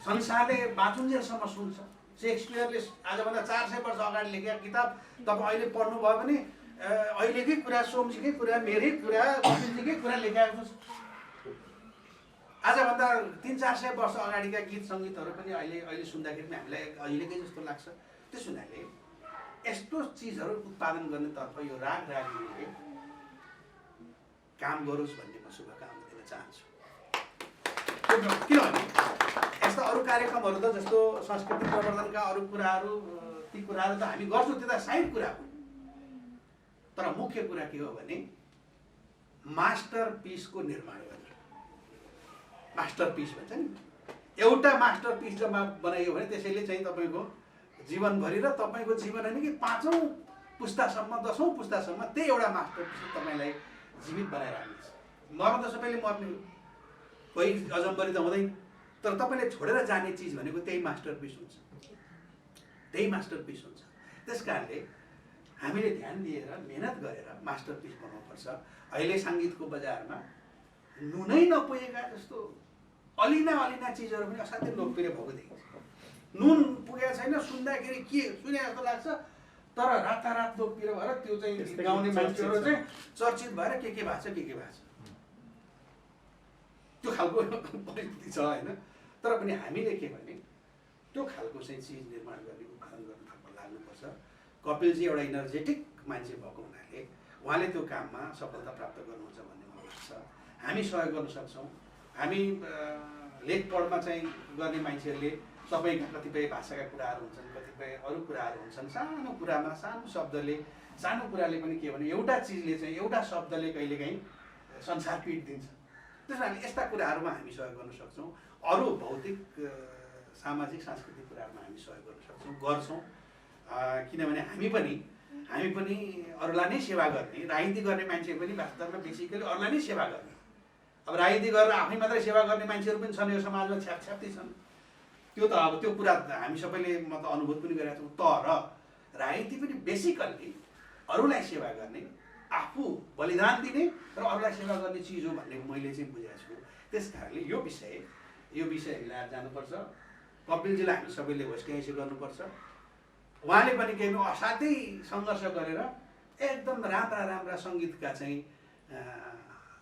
A: संसारले बाँचुन्जेलसम्म सुन्छ। सेक्सपियरले आजभन्दा 400 वर्ष अगाडि लेखेका किताब तपाईँ अहिले पढ्नुभयो भने अहिलेकै कुरा, सोमजीकै कुरा, मेरै कुरा, कपिलजीकै कुरा लेखेको छ। आजभन्दा 300-400 वर्ष अगाडिका गीत सङ्गीतहरू पनि अहिले सुन्दाखेरि पनि हामीलाई अहिलेकै जस्तो लाग्छ। त्यस हुनाले यस्तो चिजहरू उत्पादन गर्नेतर्फ यो राग रागिनीले काम गरोस् भन्ने म शुभकामना दिन चाहन्छु। किनभने यस्ता अरू कार्यक्रमहरू त जस्तो संस्कृति प्रवर्धनका अरू कुराहरू, ती कुराहरू त हामी गर्छौँ, त्यो त साइड कुरा हो। तर मुख्य कुरा के हो भने मास्टर पिसको निर्माण गर्ने। मास्टर पिस भन्छ नि, एउटा मास्टर पिस जब बनाइयो भने त्यसैले चाहिँ तपाईँको जीवनभरि र तपाईँको जीवन होइन कि 5औँ पुस्तासम्म, 10औँ पुस्तासम्म त्यही एउटा मास्टर पिस तपाईँलाई जीवित बनाइराख्नेछ। मर्न त सबैले मर्ने हो, कोही अजम्बरी त हुँदैन, तर तपाईँले छोडेर जाने चिज भनेको त्यही मास्टर पिस हुन्छ। त्यही मास्टर पिस हुन्छ। त्यस कारणले हामीले ध्यान दिएर मेहनत गरेर मास्टर पिस बनाउनुपर्छ। अहिले सङ्गीतको बजारमा नुनै नपुगेका जस्तो अलिना चिजहरू पनि असाध्यै लोकप्रिय भएको देखिन्छ। नुन पुगेको छैन, सुन्दाखेरि के सुने जस्तो लाग्छ, तर रातारात लोकप्रिय भएर त्यो चाहिँ गाउने मान्छेहरू चाहिँ चर्चित भएर के भएको छ के भएको छ त्यो खालको परिस्थिति छ होइन। तर पनि हामीले के भने त्यो खालको चाहिँ चिज निर्माण गर्ने, उत्पादन गर्नतर्फ लाग्नुपर्छ। कपिलजी एउटा इनर्जेटिक मान्छे भएको हुनाले उहाँले त्यो काममा सफलता प्राप्त गर्नुहुन्छ भन्ने मलाई लाग्छ। हामी सहयोग गर्न सक्छौँ। हामी लेखपढमा चाहिँ गर्ने मान्छेहरूले सबैका कतिपय भाषाका कुराहरू हुन्छन्, कतिपय अरू कुराहरू हुन्छन्। सानो कुरामा, सानो शब्दले, सानो कुराले पनि के भने एउटा चिजले चाहिँ, एउटा शब्दले कहिलेकाहीँ संसार पिटिदिन्छ। त्यस कारणले यस्ता कुराहरूमा हामी सहयोग गर्न सक्छौँ। अरू भौतिक, सामाजिक, सांस्कृतिक कुराहरूमा हामी सहयोग गर्न सक्छौँ, गर्छौँ। किनभने हामी पनि अरूलाई नै सेवा गर्ने, राजनीति गर्ने मान्छे पनि वास्तवमा बेसिकली अरूलाई नै सेवा गर्ने। अब राजनीति गरेर आफै मात्रै सेवा गर्ने मान्छेहरू पनि छन् यो समाजमा, छ्यापछ्याप्ती छन्। त्यो त अब त्यो कुरा हामी सबैले म त अनुभूत पनि गरेका छौँ। तर राजनीति पनि बेसिकल्ली अरूलाई सेवा गर्ने, आफू बलिदान दिने र अरूलाई सेवा गर्ने चिज हो भन्ने मैले चाहिँ बुझेको छु। त्यस कारणले यो विषय लिएर जानुपर्छ। कपिलजीलाई हामी सबैले होस्ट्याइसी गर्नुपर्छ। उहाँले पनि केही असाध्यै सङ्घर्ष गरेर एकदम राम्रा सङ्गीतका चाहिँ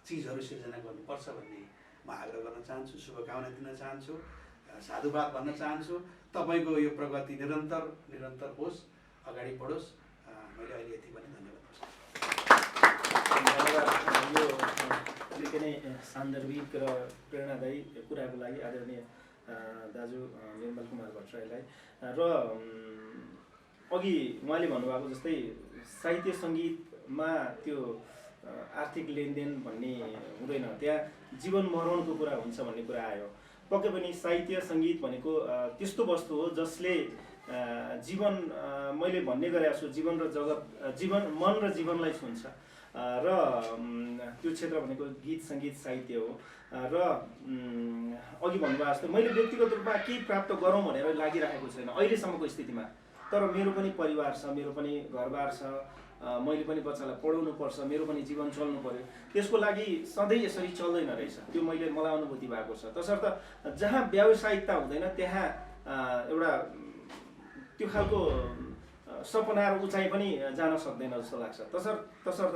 A: चिजहरू सिर्जना गर्नुपर्छ भन्ने म आग्रह गर्न चाहन्छु, शुभकामना दिन चाहन्छु, साधुवाद भन्न चाहन्छु। तपाईँको यो प्रगति निरन्तर होस्, अगाडि बढोस्। मैले अहिले यति पनि धन्यवाद।
D: यो निकै नै सान्दर्भिक र प्रेरणादायी कुराको लागि आदरणीय दाजु निर्मल कुमार भट्टराईलाई र अघि उहाँले भन्नुभएको जस्तै साहित्य सङ्गीतमा त्यो आर्थिक लेनदेन भन्ने हुँदैन, त्यहाँ जीवन मरणको कुरा हुन्छ भन्ने कुरा आयो। पक्कै पनि साहित्य सङ्गीत भनेको त्यस्तो वस्तु हो जसले जीवन, मैले भन्ने गरेको छु, जीवन र जगत, मन र जीवनलाई छुन्छ र त्यो क्षेत्र भनेको गीत सङ्गीत साहित्य हो। र अघि भन्नुभएको जस्तो मैले व्यक्तिगत रूपमा केही प्राप्त गरौँ भनेर लागिरहेको छैन अहिलेसम्मको स्थितिमा। तर मेरो पनि परिवार छ, मेरो पनि घरबार छ, मैले पनि बच्चालाई पढाउनु पर्छ, मेरो पनि जीवन चल्नु पर्यो। त्यसको लागि सधैँ यसरी चल्दैन रहेछ, त्यो मलाई अनुभूति भएको छ। तसर्थ जहाँ व्यावसायिकता हुँदैन त्यहाँ एउटा त्यो खालको सपना र उचाइ पनि जान सक्दैन जस्तो लाग्छ। तसर्थ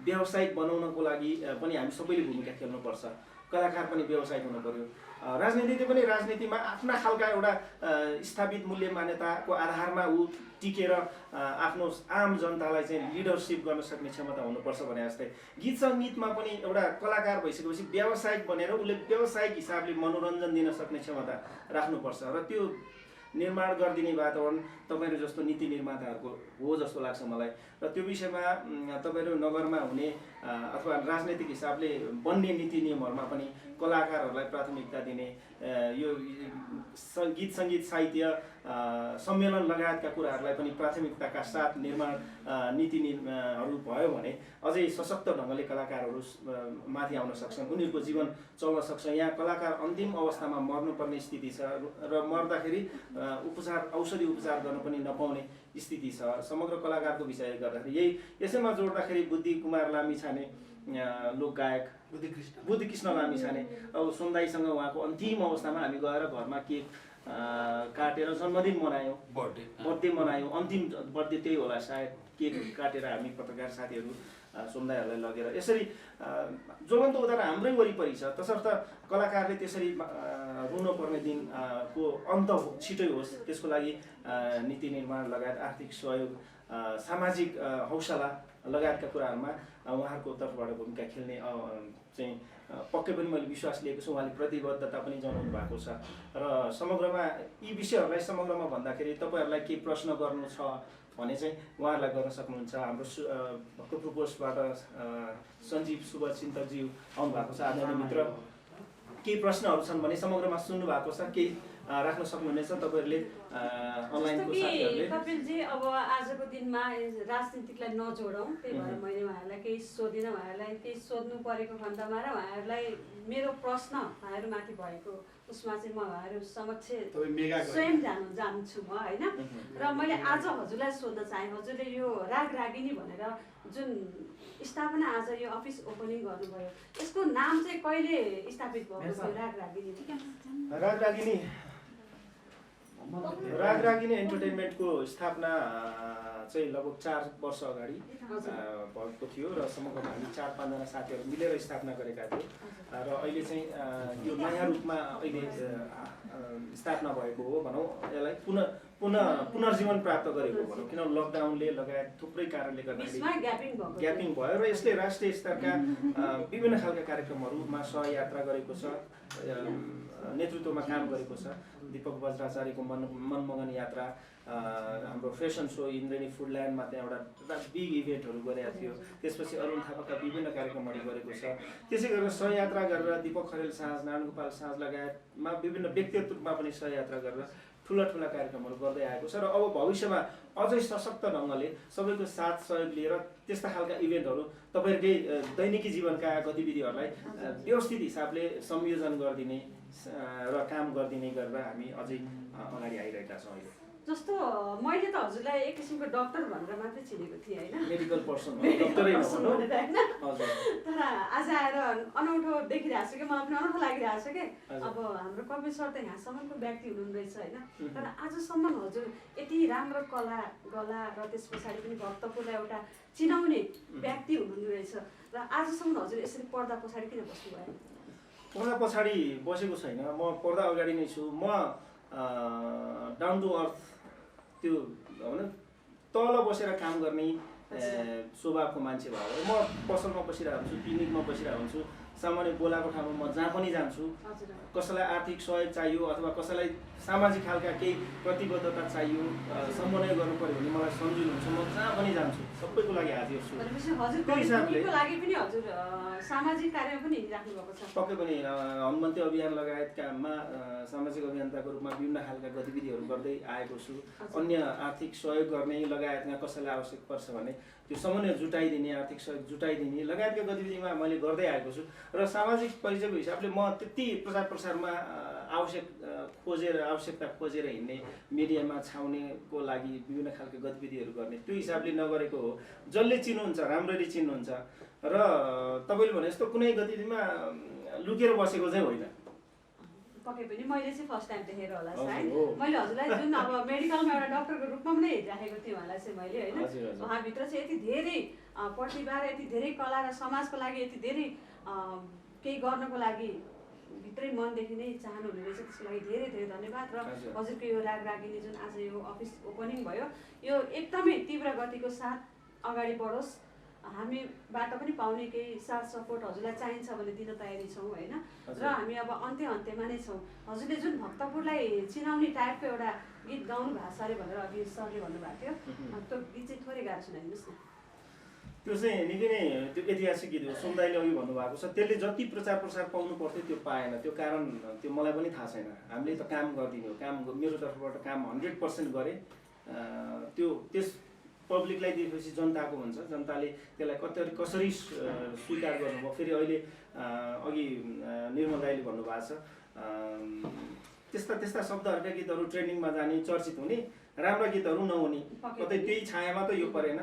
D: व्यावसायिक बनाउनको लागि पनि हामी सबैले भूमिका खेल्नुपर्छ। कलाकार पनि व्यावसायिक हुनु पर्यो। राजनीतिले पनि राजनीतिमा आफ्ना खालका एउटा स्थापित मूल्य मान्यताको आधारमा ऊ टिकेर आफ्नो आम जनतालाई चाहिँ लिडरसिप गर्न सक्ने क्षमता हुनुपर्छ भने जस्तै गीत सङ्गीतमा पनि एउटा कलाकार भइसकेपछि व्यावसायिक बनेर उसले व्यावसायिक हिसाबले मनोरञ्जन दिन सक्ने क्षमता राख्नुपर्छ र त्यो निर्माण गरिदिने वातावरण तपाईँहरू जस्तो नीति निर्माताहरूको हो जस्तो लाग्छ मलाई। र त्यो विषयमा तपाईँहरू नगरमा हुने अथवा राजनैतिक हिसाबले बन्ने नीति नियमहरूमा पनि कलाकारहरूलाई प्राथमिकता दिने, यो गीत सङ्गीत साहित्य सम्मेलन लगायतका कुराहरूलाई पनि प्राथमिकताका साथ निर्माण नीतिहरू भयो भने अझै सशक्त ढङ्गले कलाकारहरू माथि आउन सक्छन्, उनीहरूको जीवन चल्न सक्छ। यहाँ कलाकार अन्तिम अवस्थामा मर्नुपर्ने स्थिति छ र मर्दाखेरि उपचार औषधि उपचार गर्न पनि नपाउने स्थिति छ। समग्र कलाकारको विषय गर्दाखेरि यसैमा जोड्दाखेरि बुद्धि कुमार लामिछाने लोकगायक बुद्धिकृष्ण लामिछाने अब सुन्दाईसँग उहाँको अन्तिम अवस्थामा हामी गएर घरमा केक काटेर जन्मदिन मनायौँ, बर्थडे मनायौँ। अन्तिम बर्थडे त्यही होला सायद, केक काटेर हामी पत्रकार साथीहरू सुन्दाईहरूलाई लगेर यसरी ज्वलन्त उदाहरण हाम्रै वरिपरि छ। तसर्थ कलाकारले त्यसरी रुनुपर्ने दिनको अन्त छिटै होस् त्यसको लागि नीति निर्माण लगायत आर्थिक सहयोग, सामाजिक हौसला लगायतका कुराहरूमा उहाँहरूको तर्फबाट भूमिका खेल्ने चाहिँ पक्कै पनि मैले विश्वास लिएको छु। उहाँले प्रतिबद्धता पनि जनाउनु भएको छ र समग्रमा यी विषयहरूलाई समग्रमा भन्दाखेरि तपाईँहरूलाई केही प्रश्न गर्नु छ भने चाहिँ उहाँहरूलाई गर्न सक्नुहुन्छ। हाम्रो भक्तपुर पोस्टबाट सञ्जीव शुभचिन्तकज्यू आउनु भएको छ, आदरणीय मित्र। केही प्रश्नहरू छन् भने समग्रमा सुन्नु भएको छ, केही राख्न सक्नुहुनेछ तपाईँहरूले अनलाइनको साथीहरूले।
E: कपिलजी, अब आजको दिनमा राजनीतिकलाई नजोडौँ, त्यही भएर मैले उहाँहरूलाई केही सोधिनँ। उहाँहरूलाई केही सोध्नु परेको खण्डमा र उहाँहरूलाई मेरो प्रश्न उहाँहरूमाथि भएको उसमा चाहिँ म उहाँहरू समक्ष स्वयं जान्छु म, होइन। र मैले आज हजुरलाई सोध्न चाहेँ, हजुरले यो रागरागिनी भनेर जुन स्थापना आज यो अफिस ओपनिङ गर्नुभयो, यसको नाम चाहिँ कहिले स्थापित भएको थियो?
D: रागरागिनी एन्टरटेनमेन्टको स्थापना चाहिँ लगभग 4 वर्ष अगाडि भएको थियो र समग्रमा हामी 4-5 जना साथीहरू मिलेर स्थापना गरेका थियौँ र अहिले चाहिँ यो नयाँ रूपमा अहिले स्थापना भएको हो भनौँ, यसलाई पुनर्जीवन प्राप्त गरेको भनौँ। किनभने लकडाउनले लगायत थुप्रै कारणले गर्दाखेरि ग्यापिङ भयो र यसले राष्ट्रिय स्तरका विभिन्न खालका कार्यक्रमहरूमा सहयात्रा गरेको छ, नेतृत्वमा काम गरेको छ। दीपक बज्राचार्यको मनमगन यात्रा, हाम्रो फेसन सो इन्द्रेणी फुडल्यान्डमा त्यहाँ एउटा बिग इभेन्टहरू गरेका थियो। त्यसपछि अरुण थापाका विभिन्न कार्यक्रमहरू गरेको छ। त्यसै गरेर सहयात्रा गरेर दीपक खरेल साँझ, नारायण गोपाल साँझ लगायतमा विभिन्न व्यक्तिगत रूपमा पनि सहयात्रा गरेर ठुला कार्यक्रमहरू गर्दै आएको छ र अब भविष्यमा अझै सशक्त ढङ्गले सबैको साथ सहयोग लिएर त्यस्ता खालका इभेन्टहरू तपाईँहरूकै दैनिकी जीवनका गतिविधिहरूलाई व्यवस्थित हिसाबले संयोजन गरिदिने र काम गरिदिने गरेर हामी अझै अगाडि आइरहेका छौँ। अहिले
E: जस्तो मैले त हजुरलाई एक किसिमको डक्टर भनेर मात्रै चिनेको थिएँ, होइन,
D: मेडिकल पर्सन डक्टरै नभनौँ
E: होइन। तर आज आएर अनौठो देखिरहेको छु कि मलाई पनि अनौठो लागिरहेको छ कि अब हाम्रो कपिल सर त यहाँसम्मको व्यक्ति हुनुहुँदैछ, होइन। तर आजसम्म हजुर यति राम्रो कला गला र त्यस पछाडि पनि भक्तपुरलाई एउटा चिनाउने व्यक्ति हुनुहुँदो रहेछ र आजसम्म हजुर यसरी पर्दा पछाडि किन बस्नुभयो?
D: पर्दा पछाडि बसेको छैन, म पर्दा अगाडि नै छु। म डाउन टु अर्थ त्यो भनौँ तल बसेर काम गर्ने स्वभावको मान्छे भएर म पसलमा बसिरहेको हुन्छु, क्लिनिकमा बसिरहेको हुन्छु, सामान्य बोलाको ठाउँमा म जहाँ पनि जान्छु। कसैलाई आर्थिक सहयोग चाहियो अथवा कसैलाई सामाजिक खालका केही प्रतिबद्धता चाहियो, समन्वय गर्नु पर्यो भने मलाई सम्झिनुहुन्छ, म जहाँ पनि जान्छु, सबैको लागि हाजिर छु।
E: त्यो हिसाबले लागि पनि हजुर सामाजिक कार्यमा पनि हिँडिराख्नु भएको छ।
D: पक्कै पनि हनुमन्ती अभियान लगायतकामा सामाजिक अभियन्ताको रूपमा विभिन्न खालका गतिविधिहरू गर्दै आएको छु। अन्य आर्थिक सहयोग गर्ने लगायतमा कसैलाई आवश्यक पर्छ भने त्यो समन्वय जुटाइदिने, आर्थिक सहयोग जुटाइदिने लगायतका गतिविधिमा मैले गर्दै आएको छु र सामाजिक परिचयको हिसाबले म त्यति प्रचार प्रसारमा आवश्यकता खोजेर हिँड्ने, मिडियामा छाउनेको लागि विभिन्न खालको गतिविधिहरू गर्ने त्यो हिसाबले नगरेको हो। जसले चिन्नुहुन्छ राम्ररी चिन्नुहुन्छ र तपाईँले भने जस्तो कुनै गतिविधिमा लुकेर बसेको चाहिँ होइन।
E: पक्कै पनि मैले चाहिँ फर्स्ट टाइम देखेर होला
D: हजुर,
E: सायद
D: हो।
E: मैले हजुरलाई जुन अब मेडिकलमा एउटा डक्टरको रूपमा पनि हेरिराखेको थिएँ उहाँलाई चाहिँ मैले होइन
D: हजुर, हजुर।
E: उहाँभित्र चाहिँ यति धेरै प्रतिभा र यति धेरै कला र समाजको लागि यति धेरै केही गर्नको लागि भित्रै मनदेखि नै चाहनुहुने रहेछ, त्यसको लागि धेरै धेरै धन्यवाद। र
D: हजुर।
E: हजुरको यो रागरागिनी जुन आज यो अफिस ओपनिङ भयो यो एकदमै तीव्र गतिको साथ अगाडि बढोस्। हामीबाट पनि पाउने केही साथ सपोर्ट हजुरलाई चाहिन्छ भने दिन तयारी छौँ होइन। र हामी अब अन्त्यमा नै छौँ। हजुरले जुन भक्तपुरलाई चिनाउने टाइपको एउटा गीत गाउनु भएको छ अरे भनेर अघि सरले भन्नुभएको थियो, त्यो गीत चाहिँ थोरै गाह्रो सुनाइदिनुहोस् न।
D: त्यो चाहिँ निकै नै त्यो ऐतिहासिक गीत हो। सुन्दाइले अघि भन्नुभएको छ त्यसले जति प्रचार प्रसार पाउनु पर्थ्यो त्यो पाएन। त्यो कारण त्यो मलाई पनि थाहा छैन। हामीले त काम गरिदिने हो, काम मेरो तर्फबाट काम 100% गरेँ। त्यो त्यस पब्लिकलाई दिएपछि जनताको हुन्छ, जनताले त्यसलाई कसरी स्वीकार गर्नुभयो। फेरि अहिले अघि निर्मल दाइले भन्नुभएको छ त्यस्ता शब्दहरूका गीतहरू ट्रेन्डिङमा जाने, चर्चित हुने, राम्रा गीतहरू नहुने, कतै त्यही छायामा त यो परेन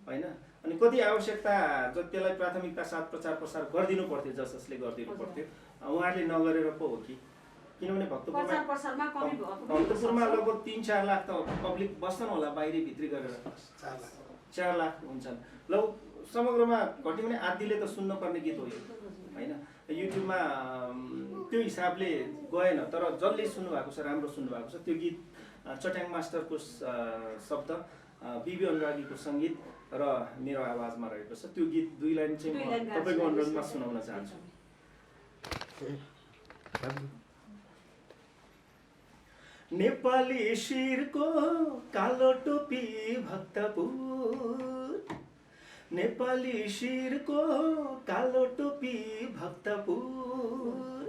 D: होइन। अनि कति आवश्यकता त्यसलाई प्राथमिकता साथ प्रचार प्रसार गरिदिनु पर्थ्यो, जसले गरिदिनु पर्थ्यो उहाँहरूले नगरेर पो हो कि। किनभने भक्तपुरमा लगभग 3-4 लाख त पब्लिक बस्छन् होला, बाहिरी भित्री गरेर 4 लाख हुन्छन्। ल समग्रमा घट्यो भने आदिले त सुन्नुपर्ने गीत हो यो होइन। युट्युबमा त्यो हिसाबले गएन, तर जसले सुन्नुभएको छ राम्रो सुन्नुभएको छ। त्यो गीत चट्याङ मास्टरको शब्द, बिबी अनुरागीको सङ्गीत र मेरो आवाजमा रहेको छ। त्यो गीत 2 लाइन चाहिँ म तपाईँको अनुरोधमा सुनाउन चाहन्छु। नेपाली शिरको कालो टोपी भक्तपुर, नेपाली शिरको कालो टोपी भक्तपुर,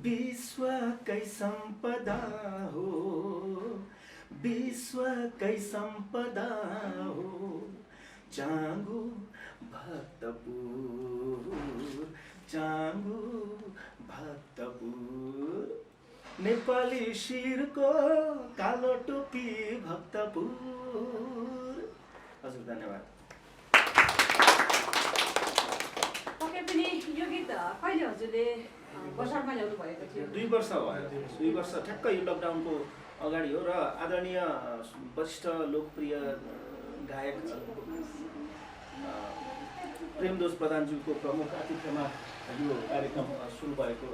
D: विश्वकै सम्पदा हो, विश्वकै सम्पदा हो, चाँगु भक्तपुर, चाँगु भक्तपुर, नेपाली शिरको कालो टोपी भक्तपुर। हजुर धन्यवाद।
E: पक्कै पनि यो गीत कहिले हजुरले बजारमा ल्याउनु भएको थियो?
D: 2 वर्ष भयो। 2 वर्ष ठ्याक्क यो लकडाउनको अगाडि हो। र आदरणीय वरिष्ठ लोकप्रिय गायक प्रेमदोष प्रधानज्यूको प्रमुख आतिथ्यमा यो कार्यक्रम सुरु भएको,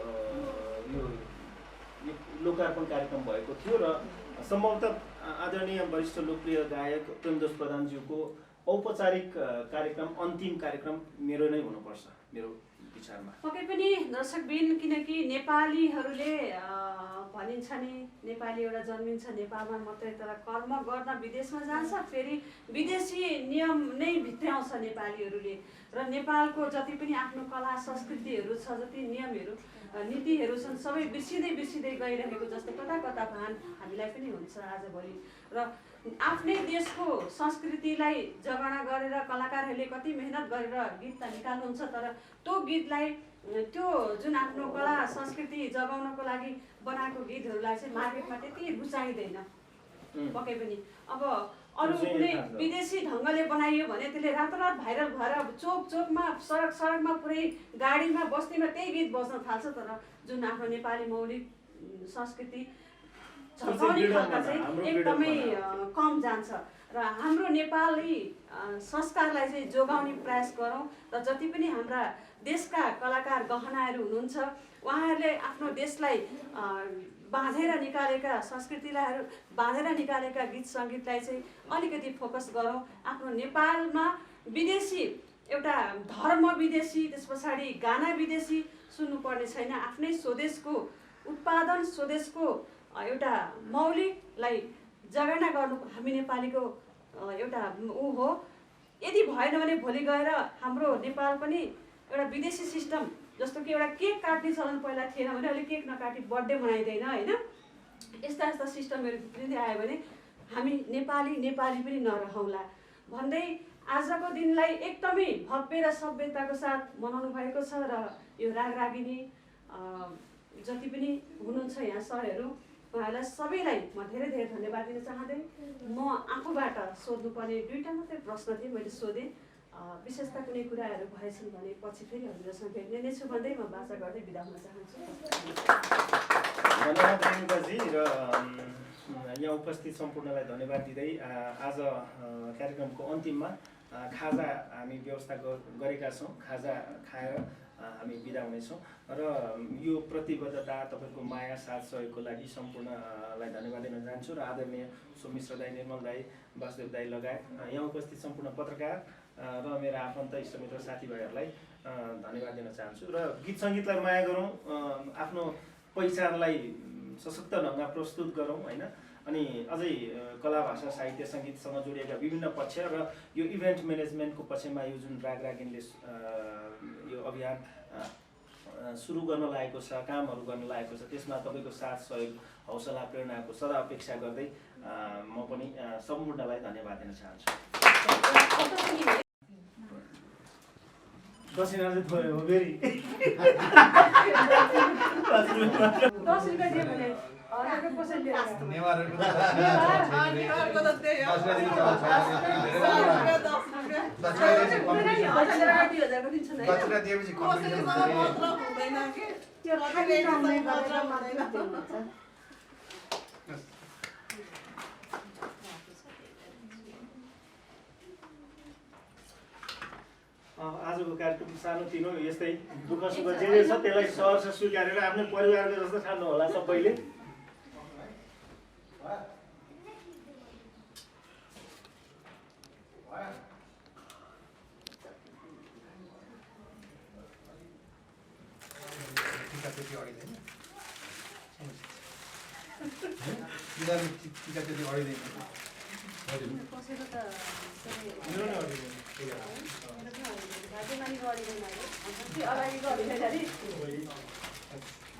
D: यो लोकार्पण कार्यक्रम भएको थियो। र सम्भवतः आदरणीय वरिष्ठ लोकप्रिय गायक प्रेमदोष प्रधानज्यूको औपचारिक कार्यक्रम, अन्तिम कार्यक्रम मेरो नै हुनुपर्छ मेरो विचारमा।
E: पक्कै पनि दर्शकबिन, किनकि नेपालीहरूले भनिन्छ नि नेपाली एउटा जन्मिन्छ नेपालमा मात्रै, तर कर्म गर्न विदेशमा जान्छ, फेरि विदेशी नियम नै भित्र्याउँछ नेपालीहरूले। र नेपालको जति पनि आफ्नो कला संस्कृतिहरू छ, जति नियमहरू नीतिहरू छन्, सबै बिर्सिँदै गइरहेको जस्तो कता भान हामीलाई पनि हुन्छ आजभोलि। र आफ्नै देशको संस्कृतिलाई जगडा गरेर कलाकारहरूले कति मेहनत गरेर गीत त निकाल्नुहुन्छ, तर त्यो गीतलाई, त्यो जुन आफ्नो कला संस्कृति जगाउनको लागि बनाएको गीतहरूलाई चाहिँ मार्केटमा त्यति रुचाइँदैन। पक्कै पनि अब अरू कुनै विदेशी ढङ्गले बनाइयो भने त्यसले रातोरात भाइरल भएर चोकमा सडकमा पुरै गाडीमा बस्तीमा त्यही गीत बज्न थाल्छ, तर जुन आफ्नो नेपाली मौलिक संस्कृति झल्काउने खालका चाहिँ एकदमै कम जान्छ। र हाम्रो नेपाली संस्कारलाई चाहिँ जोगाउने प्रयास गरौँ। र जति पनि हाम्रा देशका कलाकार गहनाहरू हुनुहुन्छ उहाँहरूले आफ्नो देशलाई बाँधेर निकालेका, संस्कृतिलाई बाँधेर निकालेका गीत सङ्गीतलाई चाहिँ अलिकति फोकस गरौँ। आफ्नो नेपालमा विदेशी एउटा धर्म विदेशी, त्यस पछाडि गाना विदेशी सुन्नुपर्ने छैन। आफ्नै स्वदेशको उत्पादन, स्वदेशको एउटा मौलिकलाई जगेर्ना गर्नु हामी नेपालीको एउटा ऊ हो। यदि भएन भने भोलि गएर हाम्रो नेपाल पनि एउटा विदेशी सिस्टम, जस्तो कि एउटा केक काट्ने चलन पहिला थिएन भने अहिले केक नकाटी बर्थडे मनाइँदैन होइन। यस्ता सिस्टमहरू भित्रिँदै आयो भने हामी नेपाली पनि नरहौँला भन्दै आजको दिनलाई एकदमै भव्य र सभ्यताको साथ मनाउनु भएको छ। र यो रागरागिनी जति पनि हुनुहुन्छ यहाँ सरहरू, उहाँहरूलाई सबैलाई म धेरै धन्यवाद दिन चाहँदै म आफूबाट सोध्नुपर्ने 2टा मात्रै प्रश्न थिए, मैले सोधेँ। विशेषता कुनै कुराहरू भएछन् भने पछि फेरि हजुरसँग भेट्ने नै छु भन्दै म बाचा गर्दै बिदा हुन चाहन्छु।
D: धन्यवाद रेणुकाजी र यहाँ उपस्थित सम्पूर्णलाई धन्यवाद दिँदै आज कार्यक्रमको अन्तिममा खाजा हामी व्यवस्था गरेका छौँ। खाजा खाएर हामी बिदा हुनेछौँ र यो प्रतिबद्धता तपाईँको माया साथ सहयोगको लागि सम्पूर्णलाई धन्यवाद दिन चाहन्छु र आदरणीय सोमिश्र दाई, निर्मल दाई, वासुदेव दाई लगायत यहाँ उपस्थित सम्पूर्ण पत्रकार र मेरा आफन्त इष्टमित्र साथीभाइहरूलाई धन्यवाद दिन चाहन्छु र गीत सङ्गीतलाई माया गरौँ, आफ्नो पहिचानलाई सशक्त ढङ्गमा प्रस्तुत गरौँ होइन। अनि अझै कला भाषा साहित्य सङ्गीतसँग जोडिएका विभिन्न पक्ष र यो इभेन्ट म्यानेजमेन्टको पक्षमा यो जुन रागरागिनले यो अभियान सुरु गर्न लागेको छ, कामहरू गर्न लागेको छ, त्यसमा तपाईँको साथ सहयोग हौसला प्रेरणाको सदा अपेक्षा गर्दै म पनि सम्पूर्णलाई धन्यवाद दिन चाहन्छु। दक्षिणा चाहिँ थोरै हो फेरि
E: 10 रुपियाँ दियो भने हजुरको पैसा लिएर
A: नेवारहरूको त
F: नेवारको त त्यही हो।
A: 10 रुपियाँ दिन्छ, 10 रुपियाँ दिन्छ नि। 10 रुपियाँ दिएपछि कम्पिटिसन हुन्छ नि।
F: मतलब हुँदैन कि
E: त्यो खाली टाउमै गरेर मात्रै हुन्छ।
D: आजको कार्यक्रम सानोतिनो यस्तै दुःख सुख जे जे छ त्यसलाई सहर्ष स्वीकारेर आफ्नो परिवारको जस्तो ठान्नु होला सबैले।
A: टिका त्यति अडिँदैन।
E: कसैको त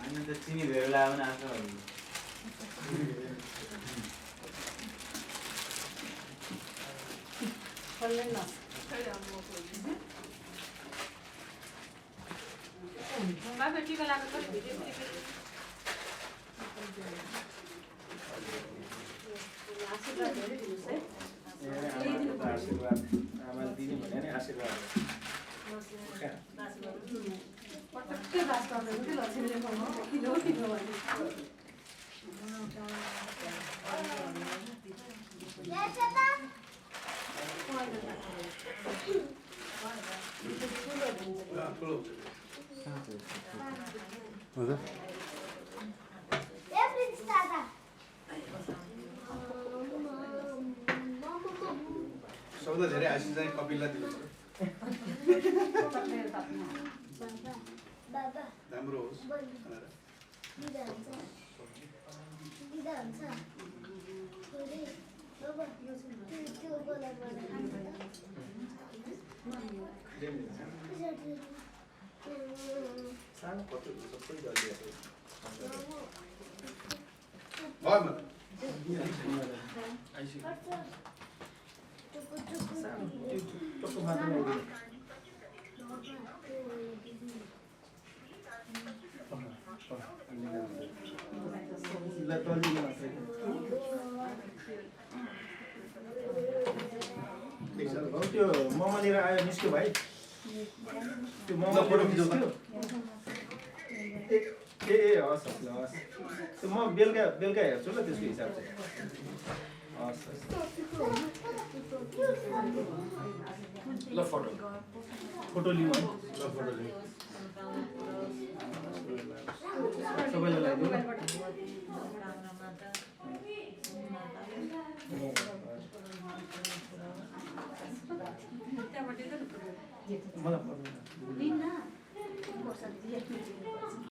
G: होइन त चिनी धेरै लाग्यो भने आएको
E: आशीर्वाद धेरै दिनुहोस् है।
D: आशीर्वाद आमाले दिने भने नि आशीर्वाद
E: पटक्कै बास गर्दैन कि लक्ष्मीले पाउनु किन किन भने
A: सबभन्दा धेरै आशिष चाहिँ कपिललाई दिनुहुन्छ। राम्रो होस् भनेर।
D: सानो कति सबै गरिदिएको टक्क मात्र त्यो मोमो लिएर आयो निस्क्यो भाइ। त्यो मोमो फोटो खिच्यो। ए हस् हस् ल हस्। त्यो म बेलुका हेर्छु ल त्यसको हिसाब चाहिँ। हस् हस्
C: ल
D: फोटो लिउँ है। सबैलाई लगाइदिउँ मलाई